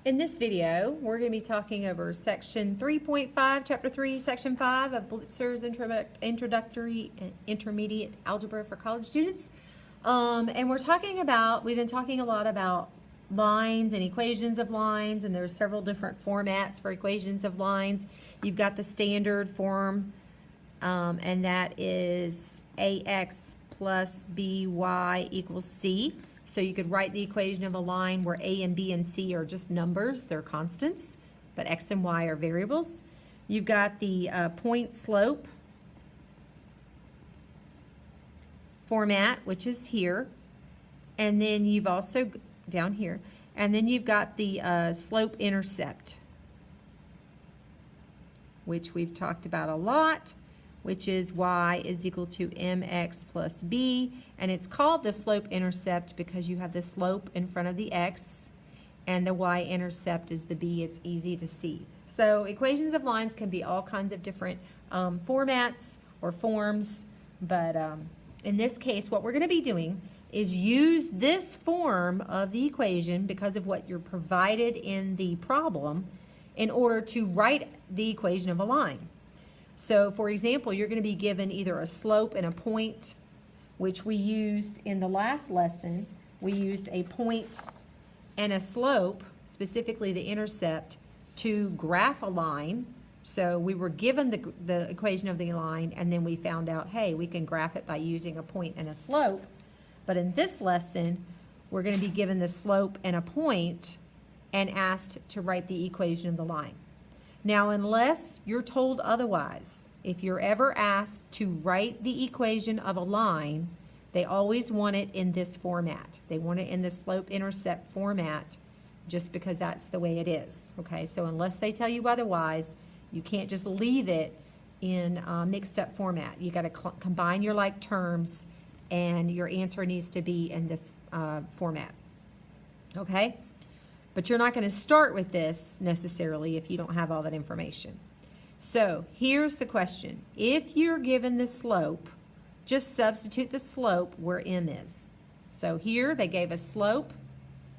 In this video, we're going to be talking over section 3.5, chapter 3, section 5 of Blitzer's Introductory and Intermediate Algebra for College Students. And we've been talking a lot about lines and equations of lines, and there's several different formats for equations of lines. You've got the standard form, and that is ax plus by equals c. So you could write the equation of a line where a and b and c are just numbers, they're constants, but x and y are variables. You've got the point slope format, which is here, and then you've also down here, and then you've got the slope intercept, which we've talked about a lot, which is y is equal to mx plus b, and it's called the slope intercept because you have the slope in front of the x and the y-intercept is the b. It's easy to see. So equations of lines can be all kinds of different formats or forms, but in this case what we're going to be doing is use this form of the equation because of what you're provided in the problem in order to write the equation of a line. So, for example, you're going to be given either a slope and a point, which we used in the last lesson. We used a point and a slope, specifically the intercept, to graph a line. So we were given the equation of the line, and then we found out, hey, we can graph it by using a point and a slope. But in this lesson, we're going to be given the slope and a point and asked to write the equation of the line. Now, unless you're told otherwise, if you're ever asked to write the equation of a line, they always want it in this format. They want it in the slope-intercept format just because that's the way it is, okay? So unless they tell you otherwise, you can't just leave it in mixed-up format. You got to combine your like terms, and your answer needs to be in this format, okay? But you're not going to start with this necessarily if you don't have all that information. So here's the question. If you're given the slope, just substitute the slope where m is. So here they gave a slope.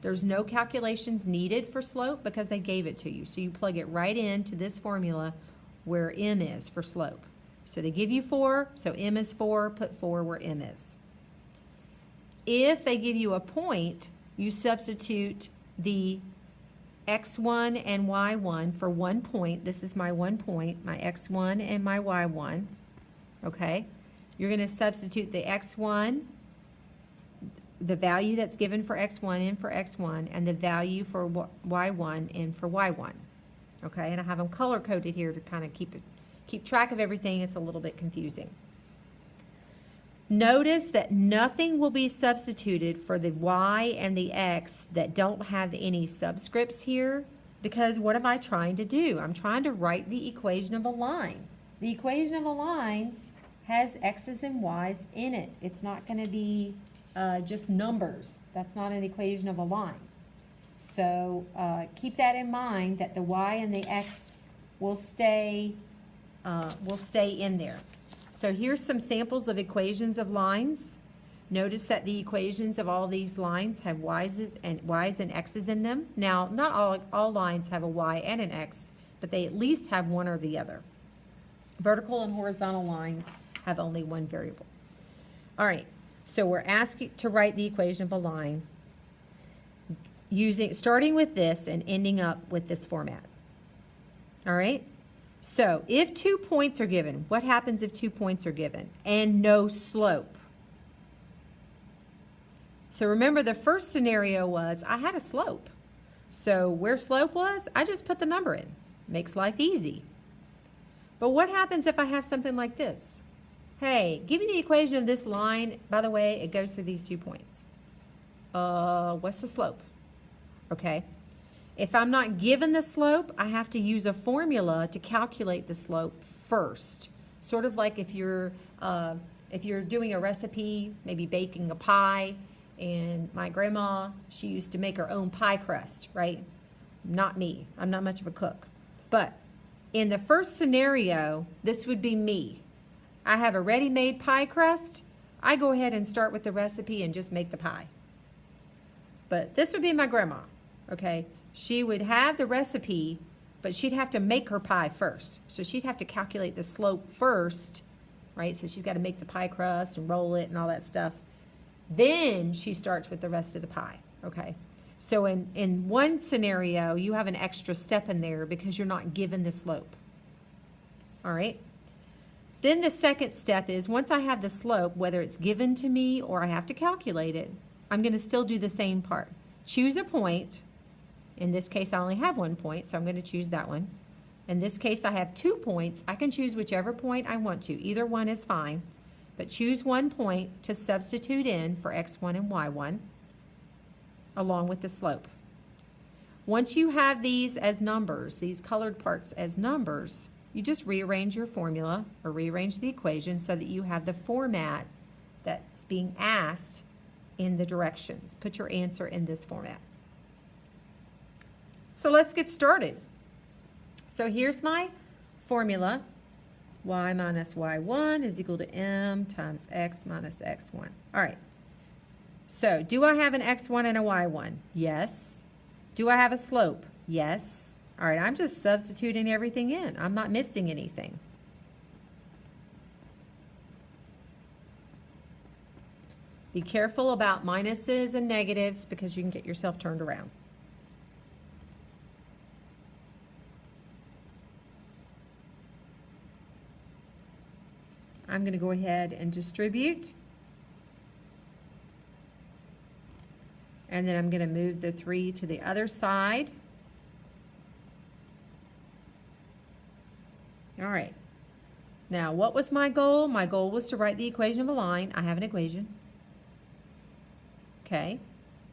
There's no calculations needed for slope because they gave it to you. So you plug it right into this formula where m is for slope. So they give you 4, so m is 4, put 4 where m is. If they give you a point, you substitute the x1 and y1 for 1 point. This is my 1 point, my x1 and my y1, okay? You're going to substitute the x1, the value that's given for x1 in for x1, and the value for y1 in for y1, okay? And I have them color-coded here to kind of keep track of everything. It's a little bit confusing. Notice that nothing will be substituted for the y and the x that don't have any subscripts here, because what am I trying to do? I'm trying to write the equation of a line. The equation of a line has x's and y's in it. It's not going to be just numbers. That's not an equation of a line. So keep that in mind, that the y and the x will stay in there. So here's some samples of equations of lines. Notice that the equations of all these lines have y's and x's in them. Now, not all lines have a y and an x, but they at least have one or the other. Vertical and horizontal lines have only one variable. All right, so we're asked to write the equation of a line starting with this and ending up with this format. All right? So if 2 points are given, what happens if 2 points are given and no slope? So remember, the first scenario was I had a slope. So where slope was, I just put the number in. Makes life easy. But what happens if I have something like this? Hey, give me the equation of this line. By the way, it goes through these 2 points. What's the slope? Okay. If I'm not given the slope, I have to use a formula to calculate the slope first. Sort of like if you're doing a recipe, maybe baking a pie, and my grandma, she used to make her own pie crust, right? Not me. I'm not much of a cook. But in the first scenario, this would be me. I have a ready-made pie crust. I go ahead and start with the recipe and just make the pie. But this would be my grandma, okay? she would have the recipe, but she'd have to make her pie first. So she'd have to calculate the slope first, right? So she's got to make the pie crust and roll it and all that stuff. Then she starts with the rest of the pie, okay? So in one scenario, you have an extra step in there because you're not given the slope, all right? Then the second step is once I have the slope, whether it's given to me or I have to calculate it, I'm going to still do the same part. Choose a point. In this case, I only have 1 point, so I'm going to choose that one. In this case, I have 2 points. I can choose whichever point I want to. Either one is fine, but choose 1 point to substitute in for x1 and y1 along with the slope. Once you have these as numbers, these colored parts as numbers, you just rearrange your formula or rearrange the equation so that you have the format that's being asked in the directions. Put your answer in this format. So let's get started. So here's my formula. Y minus y1 is equal to m times x minus x1. All right. So do I have an x1 and a y1? Yes. Do I have a slope? Yes. All right, I'm just substituting everything in. I'm not missing anything. Be careful about minuses and negatives because you can get yourself turned around. I'm going to go ahead and distribute. And then I'm going to move the 3 to the other side. All right. Now, what was my goal? My goal was to write the equation of a line. I have an equation. Okay.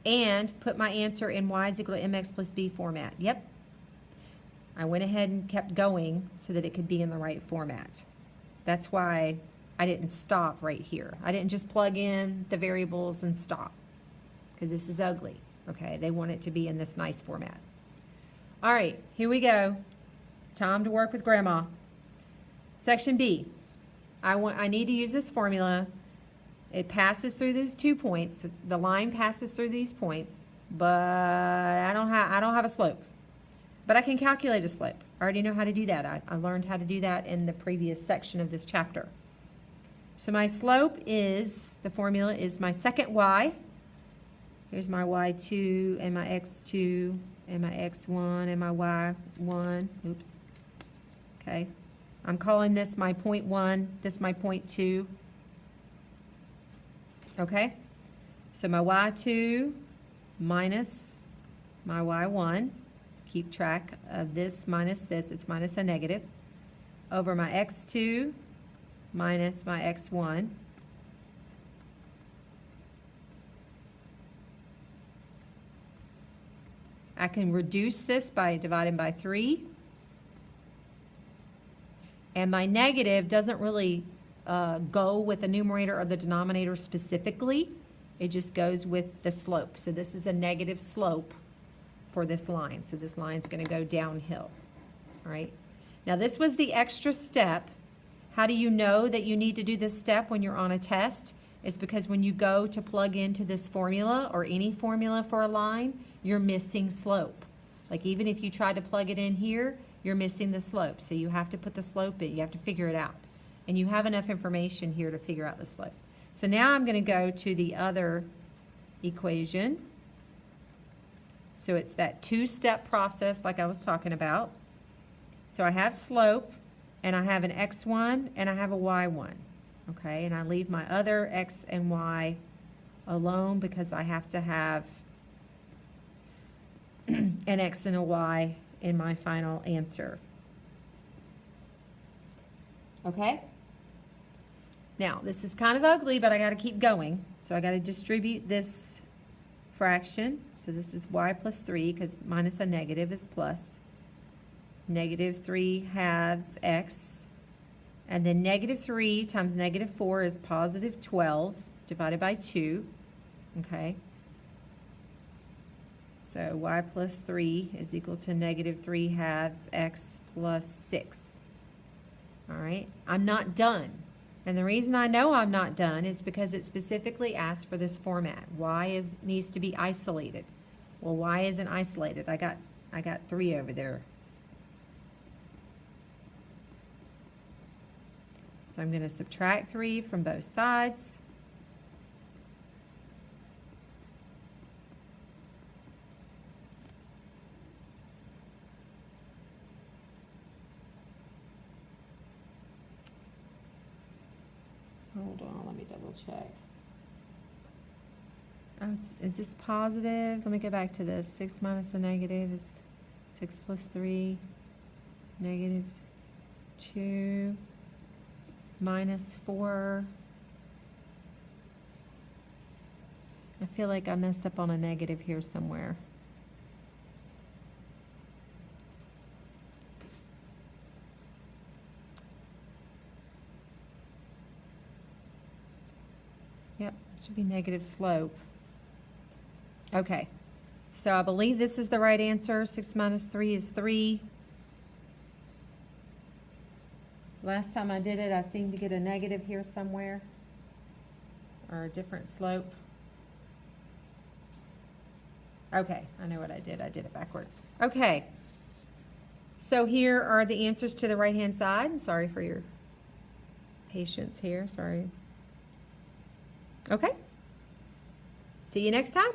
And put my answer in y is equal to mx plus b format. Yep. I went ahead and kept going so that it could be in the right format. That's why I didn't stop right here. I didn't just plug in the variables and stop because this is ugly. Okay. They want it to be in this nice format. All right. Here we go. Time to work with Grandma. Section B, I need to use this formula. It passes through these 2 points. The line passes through these points, but I don't have a slope. But I can calculate a slope. I already know how to do that. I learned how to do that in the previous section of this chapter. So my slope is, the formula is my second y. Here's my y2 and my x2 and my x1 and my y1. Oops. Okay. I'm calling this my point 1, this my point 2. Okay? So my y2 minus my y1, keep track of this minus this, it's minus a negative, over my x2 minus my x1. I can reduce this by dividing by 3. And my negative doesn't really go with the numerator or the denominator specifically. It just goes with the slope. So this is a negative slope for this line. So this line's going to go downhill. All right. Now this was the extra step. How do you know that you need to do this step when you're on a test? It's because when you go to plug into this formula or any formula for a line, you're missing slope. Like even if you try to plug it in here, you're missing the slope. So you have to put the slope in. You have to figure it out. And you have enough information here to figure out the slope. So now I'm going to go to the other equation. So it's that 2-step process like I was talking about. So I have slope, and I have an x1, and I have a y1. Okay, and I leave my other x and y alone because I have to have an x and a y in my final answer. Okay? Now, this is kind of ugly, but I got to keep going. So I got to distribute this fraction. So this is y plus 3 because minus a negative is plus. Negative 3 halves x. And then negative 3 times negative 4 is positive 12 divided by 2. Okay? So y plus 3 is equal to negative 3 halves x plus 6. All right? I'm not done. And the reason I know I'm not done is because it specifically asks for this format. Y needs to be isolated. Well, y isn't isolated. I got I got 3 over there. So I'm going to subtract 3 from both sides. Hold on, let me double check. Oh, is this positive? Let me go back to this. 6 minus a negative is 6 plus 3, negative 2, minus 4. I feel like I messed up on a negative here somewhere. Yep, it should be negative slope. Okay, so I believe this is the right answer. 6 minus 3 is 3. Last time I did it, I seemed to get a negative here somewhere, or a different slope. Okay, I know what I did. I did it backwards. Okay, so here are the answers to the right-hand side. Sorry for your patience here. Sorry. Okay. See you next time.